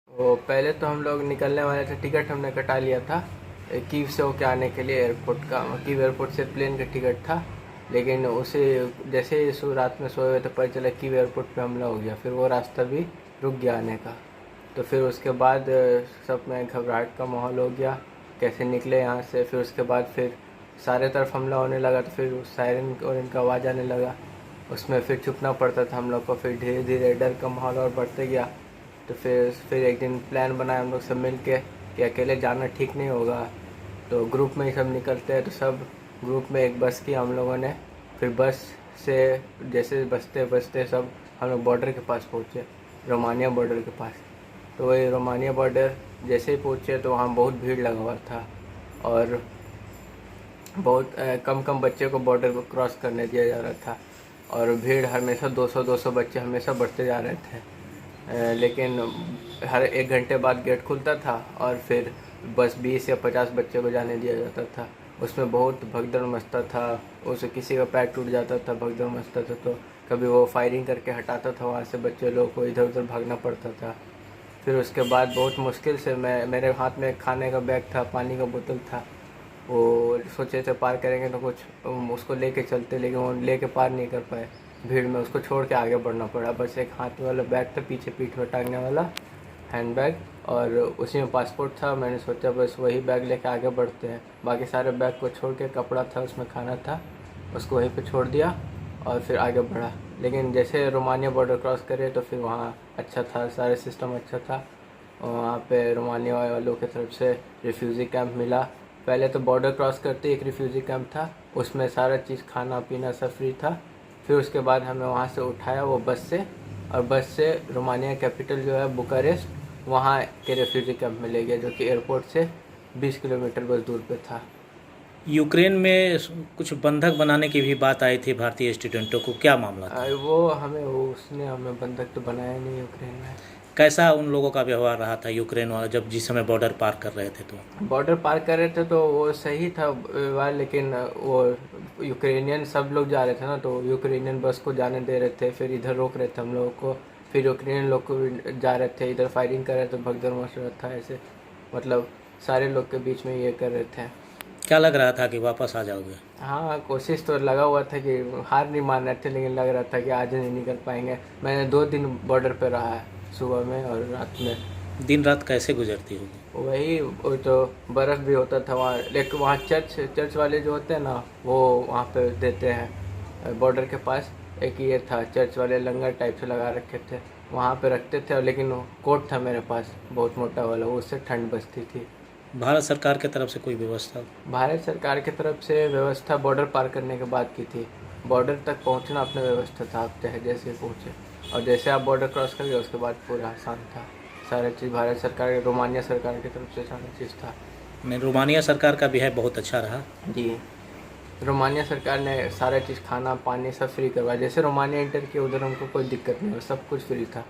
वो पहले तो हम लोग निकलने वाले थे, टिकट हमने कटा लिया था कीव से होके आने के लिए एयरपोर्ट का। कीव एयरपोर्ट से प्लेन का टिकट था, लेकिन उसे जैसे ही रात में सोए हुए तो पता चला कीव एयरपोर्ट पे हमला हो गया। फिर वो रास्ता भी रुक गया आने का। तो फिर उसके बाद सब में घबराहट का माहौल हो गया, कैसे निकले यहाँ से। फिर उसके बाद फिर सारे तरफ हमला होने लगा, तो फिर सायरन और इनका आवाज़ आने लगा। उसमें फिर छुपना पड़ता था हम लोग को। फिर धीरे धीरे डर का माहौल और बढ़ते गया। तो फिर एक दिन प्लान बनाया हम लोग सब मिल के कि अकेले जाना ठीक नहीं होगा, तो ग्रुप में ही सब निकलते हैं। तो सब ग्रुप में एक बस की हम लोगों ने। फिर बस से जैसे बसते बसते सब हम लोग बॉर्डर के पास पहुँचे, रोमानिया बॉर्डर के पास। तो वही रोमानिया बॉर्डर जैसे ही पहुँचे तो वहाँ बहुत भीड़ लगा हुआ था, और बहुत कम कम बच्चे को बॉर्डर को क्रॉस करने दिया जा रहा था। और भीड़ हमेशा 200 बच्चे हमेशा बढ़ते जा रहे थे। लेकिन हर 1 घंटे बाद गेट खुलता था और फिर बस 20 या 50 बच्चे को जाने दिया जाता था। उसमें बहुत भगदड़ मचता था, उसे किसी का पैर टूट जाता था, भगदड़ मचता था। तो कभी वो फायरिंग करके हटाता था वहाँ से बच्चे लोग को, इधर उधर भागना पड़ता था। फिर उसके बाद बहुत मुश्किल से मेरे हाथ में खाने का बैग था, पानी का बोतल था। वो सोचे थे पार करेंगे तो कुछ उसको लेके चलते, लेकिन वो लेके पार नहीं कर पाए। भीड़ में उसको छोड़ के आगे बढ़ना पड़ा। बस एक हाथ वाला बैग था, पीछे पीठ में टांगने वाला हैंड बैग, और उसी में पासपोर्ट था। मैंने सोचा बस वही बैग लेके आगे बढ़ते हैं। बाकी सारे बैग को छोड़ के, कपड़ा था उसमें, खाना था, उसको वहीं पे छोड़ दिया और फिर आगे बढ़ा। लेकिन जैसे रोमानिया बॉर्डर क्रॉस करे तो फिर वहाँ अच्छा था, सारे सिस्टम अच्छा था। और वहाँ पे रोमानिया वालों की तरफ से रिफ्यूज़ी कैंप मिला। पहले तो बॉर्डर क्रॉस करते एक रिफ्यूज़ी कैंप था, उसमें सारा चीज़ खाना पीना सब फ्री था। फिर उसके बाद हमें वहाँ से उठाया वो बस से, और बस से रोमानिया कैपिटल जो है बुकारेस्ट, वहाँ के रेफ्यूजी कैंप में ले गया, जो कि एयरपोर्ट से 20 किलोमीटर बस दूर पे था। यूक्रेन में कुछ बंधक बनाने की भी बात आई थी भारतीय स्टूडेंटों को, क्या मामला था? उसने हमें बंधक तो बनाया नहीं यूक्रेन में। कैसा उन लोगों का व्यवहार रहा था यूक्रेन वाला जब जिस समय बॉर्डर पार कर रहे थे तो? बॉर्डर पार कर रहे थे तो वो सही था व्यवहार, लेकिन वो यूक्रेनियन सब लोग जा रहे थे ना, तो यूक्रेनियन बस को जाने दे रहे थे, फिर इधर रोक रहे थे हम लोगों को। फिर यूक्रेनियन लोग को भी जा रहे थे, इधर फायरिंग कर रहे थे, भगदड़ मच रहा था ऐसे। मतलब सारे लोग के बीच में ये कर रहे थे। क्या लग रहा था कि वापस आ जाओगे? हाँ, कोशिश तो लगा हुआ था कि हार नहीं मान रहे थे, लेकिन लग रहा था कि आज नहीं निकल पाएंगे। मैंने 2 दिन बॉर्डर पे रहा है, सुबह में और रात में। दिन रात कैसे गुजरती होगी? वो तो बर्फ़ भी होता था वहाँ, लेकिन वहाँ चर्च वाले जो होते हैं ना, वो वहाँ पे देते हैं बॉर्डर के पास। एक ये था, चर्च वाले लंगर टाइप से लगा रखे थे, वहाँ पे रखते थे। लेकिन कोट था मेरे पास बहुत मोटा वाला, उससे ठंड बचती थी। भारत सरकार की तरफ से कोई व्यवस्था? भारत सरकार की तरफ से व्यवस्था बॉर्डर पार करने के बाद की थी। बॉर्डर तक पहुंचना अपना व्यवस्था था, आप चाहे जैसे पहुँचे, और जैसे आप बॉर्डर क्रॉस कर गए उसके बाद पूरा आसान था। सारा चीज़ भारत सरकार, रोमानिया सरकार की तरफ से सारा चीज़ था। नहीं, रोमानिया सरकार का भी है, बहुत अच्छा रहा। जी, रोमानिया सरकार ने सारा चीज़, खाना पानी सब फ्री करवाया। जैसे रोमानिया इंटर किया उधर हमको कोई दिक्कत नहीं हुई, सब कुछ फ्री था।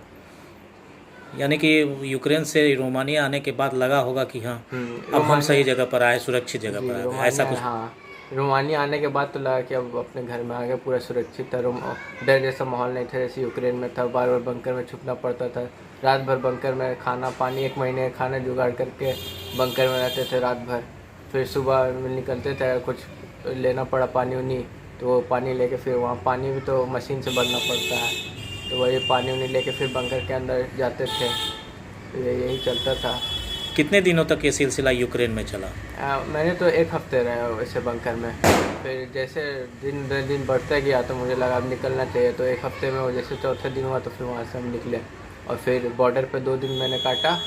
यानी कि यूक्रेन से रोमानिया आने के बाद लगा होगा कि हाँ, अब हम रोमानिया, सही जगह पर आए, सुरक्षित जगह जी पर आ गए, ऐसा रोमानिया, कुछ? हाँ, रोमानिया आने के बाद तो लगा कि अब अपने घर में आ गए, पूरा सुरक्षित था। डर जैसा माहौल नहीं था जैसे यूक्रेन में था। बार बार बंकर में छुपना पड़ता था, रात भर बंकर में खाना पानी, 1 महीने का खाना जुगाड़ करके बंकर में रहते थे रात भर। फिर सुबह में निकलते थे, कुछ लेना पड़ा पानी उनी, तो वो पानी लेके फिर वहाँ पानी भी तो मशीन से भरना पड़ता है, तो वही पानी उनी लेके फिर बंकर के अंदर जाते थे। तो यही चलता था। कितने दिनों तक ये सिलसिला यूक्रेन में चला? मैंने तो 1 हफ्ते रहा वैसे बंकर में। फिर जैसे दिन ब दिन बढ़ता गया तो मुझे लगा अब निकलना चाहिए, तो 1 हफ्ते में वो जैसे चौथे दिन हुआ तो फिर वहाँ से हम निकले। और फिर बॉर्डर पे 2 दिन मैंने काटा,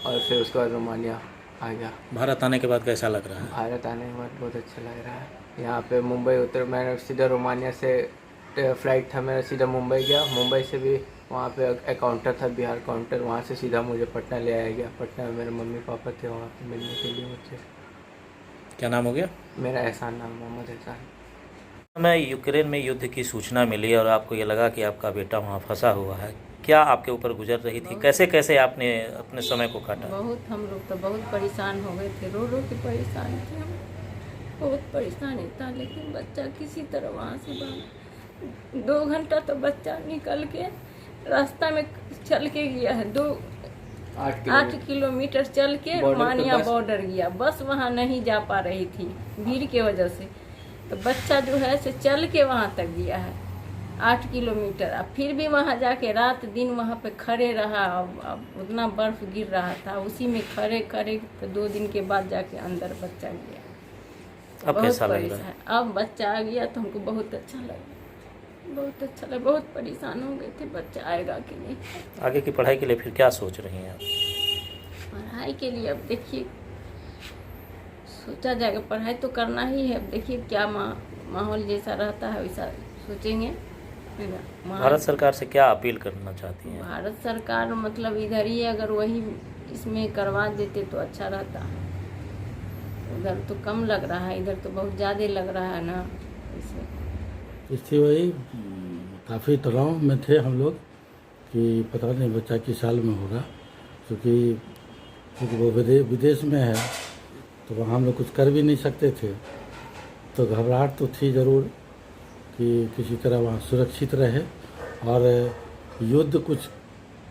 और फिर उसके बाद रोमानिया आ गया। भारत आने के बाद कैसा लग रहा है? भारत आने के बाद बहुत अच्छा लग रहा है। यहाँ पे मुंबई उतर, मैंने सीधा रोमानिया से फ़्लाइट था मेरा, सीधा मुंबई गया। मुंबई से भी वहाँ पे एक काउंटर था, बिहार काउंटर, वहाँ से सीधा मुझे पटना ले आया गया। पटना में मेरे मम्मी पापा थे, वहाँ पे मिलने के लिए मुझसे। क्या नाम हो गया? मेरा एहसान, नाम मोहम्मद एहसान। हमें यूक्रेन में युद्ध की सूचना मिली और आपको ये लगा कि आपका बेटा वहाँ फंसा हुआ है, क्या आपके ऊपर गुजर रही थी? कैसे कैसे आपने अपने समय को काटा? बहुत, हम लोग तो बहुत परेशान हो गए थे, रो रो के परेशान थे हम। बहुत परेशानी था, लेकिन बच्चा किसी तरह वहाँ से बाहर। 2 घंटा तो बच्चा निकल के रास्ता में चल के गया है, 8 किलोमीटर चल के बॉर्डर पे रोमानिया बस- बॉर्डर गया। बस वहाँ नहीं जा पा रही थी भीड़ के वजह से, तो बच्चा जो है से चल के वहाँ तक गया है 8 किलोमीटर। अब फिर भी वहाँ जाके रात दिन वहाँ पे खड़े रहा। अब उतना बर्फ गिर रहा था, उसी में खड़े खड़े तो 2 दिन के बाद जाके अंदर बच्चा गया। अब कैसा लग रहा है? अब बच्चा आ गया तो हमको बहुत अच्छा लगा, बहुत अच्छा लगा। बहुत परेशान हो गए थे बच्चा आएगा कि नहीं। आगे की पढ़ाई के लिए फिर क्या सोच रही हैं आप? पढ़ाई के लिए अब देखिए सोचा जाएगा, पढ़ाई तो करना ही है। अब देखिए क्या माहौल जैसा रहता है वैसा सोचेंगे। भारत सरकार से क्या अपील करना चाहती हैं? भारत सरकार मतलब इधर ही अगर वही इसमें करवा देते तो अच्छा रहता। उधर तो कम लग रहा है, इधर तो बहुत ज़्यादा लग रहा है ना। इससे वही काफ़ी तनाव में थे हम लोग कि पता नहीं बच्चा किस साल में होगा, क्योंकि वो विदेश में है तो वहाँ हम लोग कुछ कर भी नहीं सकते थे। तो घबराहट तो थी ज़रूर कि किसी तरह वहाँ सुरक्षित रहे और युद्ध कुछ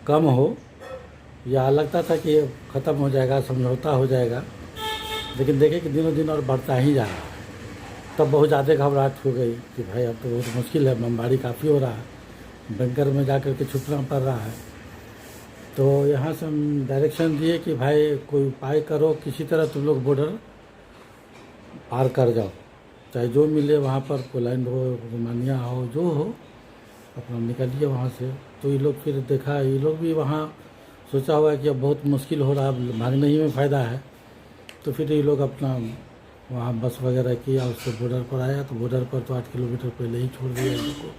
कम हो, या लगता था कि ख़त्म हो जाएगा, समझौता हो जाएगा, लेकिन देखें कि दिनों दिन और बढ़ता ही जा रहा है। तब बहुत ज़्यादा घबराहट हो गई कि भाई अब तो बहुत मुश्किल है, बमबारी काफ़ी हो रहा है, बंकर में जा कर के छुपना पड़ रहा है। तो यहाँ से हम डायरेक्शन दिए कि भाई कोई उपाय करो, किसी तरह तुम लोग बॉर्डर पार कर जाओ, चाहे जो मिले वहाँ पर, पोलैंड हो, रोमानिया हो, जो हो, अपना निकलिए वहाँ से। तो ये लोग फिर देखा, ये लोग भी वहाँ सोचा हुआ कि अब बहुत मुश्किल हो रहा है, भागने ही में फ़ायदा है। तो फिर ये लोग अपना वहाँ बस वगैरह किया, उससे बॉर्डर पर आया। तो बॉर्डर पर तो 8 किलोमीटर पहले ही छोड़ दिया इन लोग को।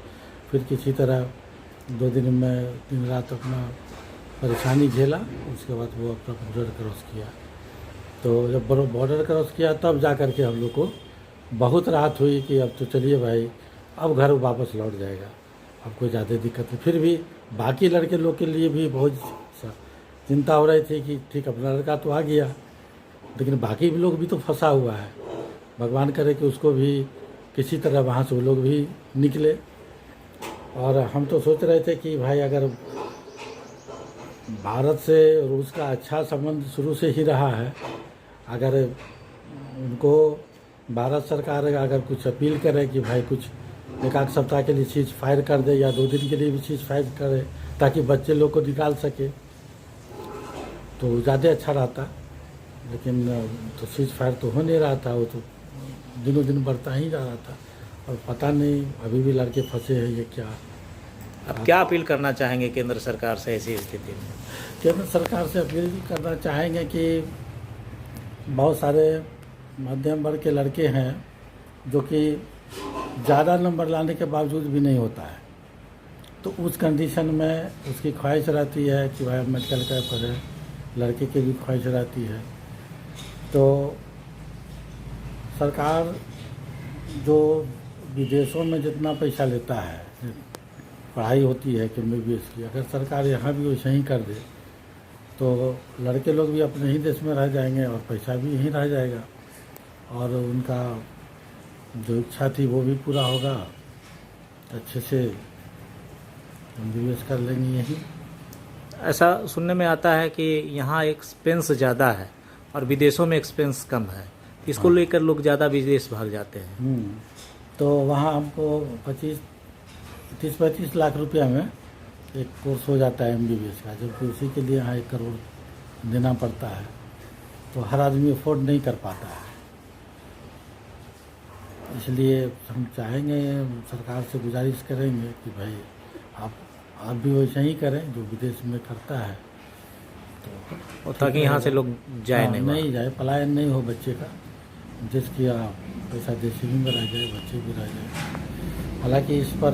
फिर किसी तरह 2 दिन में दिन रात अपना परेशानी झेला, उसके बाद वो अपना बॉर्डर क्रॉस किया। तो जब बॉर्डर क्रॉस किया तब जा कर के हम लोग को बहुत राहत हुई कि अब तो चलिए भाई, अब घर वापस लौट जाएगा, अब कोई ज़्यादा दिक्कत नहीं। फिर भी बाकी लड़के लोग के लिए भी बहुत चिंता हो रही थी कि ठीक अपना लड़का तो आ गया, लेकिन बाकी भी लोग भी तो फंसा हुआ है। भगवान करे कि उसको भी किसी तरह वहाँ से वो लोग भी निकले। और हम तो सोच रहे थे कि भाई अगर भारत से रूस का अच्छा संबंध शुरू से ही रहा है, अगर उनको भारत सरकार अगर कुछ अपील करे कि भाई कुछ 1-8 सप्ताह के लिए चीज़ फायर कर दे, या 2 दिन के लिए भी चीज़ फायर करे ताकि बच्चे लोग को निकाल सके, तो ज़्यादा अच्छा रहता। लेकिन तो सीज फायर तो हो नहीं रहा था, वो तो दिनों दिन बढ़ता ही जा रहा था। और पता नहीं अभी भी लड़के फंसे हैं ये क्या। अब क्या अपील करना चाहेंगे केंद्र सरकार से ऐसी स्थिति में? केंद्र सरकार से अपील करना चाहेंगे कि बहुत सारे मध्यम वर्ग के लड़के हैं जो कि ज़्यादा नंबर लाने के बावजूद भी नहीं होता है, तो उस कंडीशन में उसकी ख्वाहिश रहती है कि भाई मेडिकल का पढ़े, लड़के की भी ख्वाहिश रहती है। तो सरकार जो विदेशों में जितना पैसा लेता है, पढ़ाई होती है कि MBBS की, अगर सरकार यहाँ भी वैसे ही कर दे तो लड़के लोग भी अपने ही देश में रह जाएंगे और पैसा भी यहीं रह जाएगा, और उनका जो इच्छा थी वो भी पूरा होगा, अच्छे से MBBS कर लेंगे यहीं। ऐसा सुनने में आता है कि यहाँ एक्सपेंस ज़्यादा है और विदेशों में एक्सपेंस कम है, इसको लेकर लोग ज़्यादा विदेश भाग जाते हैं। तो वहाँ हमको 30-35 लाख रुपया में एक कोर्स हो जाता है MBBS का, जबकि उसी के लिए यहाँ 1 करोड़ देना पड़ता है। तो हर आदमी अफोर्ड नहीं कर पाता है। इसलिए हम चाहेंगे, सरकार से गुजारिश करेंगे कि भाई आप भी वैसे ही करें जो विदेश में करता है, तो और ताकि यहाँ से लोग जाए नहीं जाए, पलायन नहीं हो बच्चे का, देश की पैसा देश ही में रह जाए, बच्चे भी रह जाए। हालांकि इस पर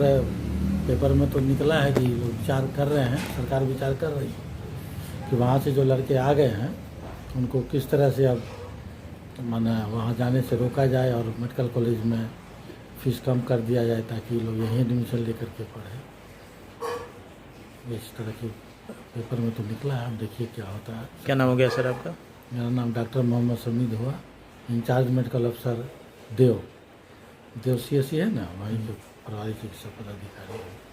पेपर में तो निकला है कि लोग विचार कर रहे हैं, सरकार विचार कर रही है कि वहाँ से जो लड़के आ गए हैं उनको किस तरह से अब माने वहाँ जाने से रोका जाए और मेडिकल कॉलेज में फीस कम कर दिया जाए ताकि लोग यहीं एडमिशन लेकर के पढ़ें। इस तरह के पेपर में तो निकला है, हम देखिए क्या होता है। क्या नाम हो गया सर आपका? मेरा नाम डॉक्टर मोहम्मद समीद हुआ, इंचार्ज मेडिकल अफसर देव CSC है ना, वहीं के प्रभारी चिकित्सा पदाधिकारी है।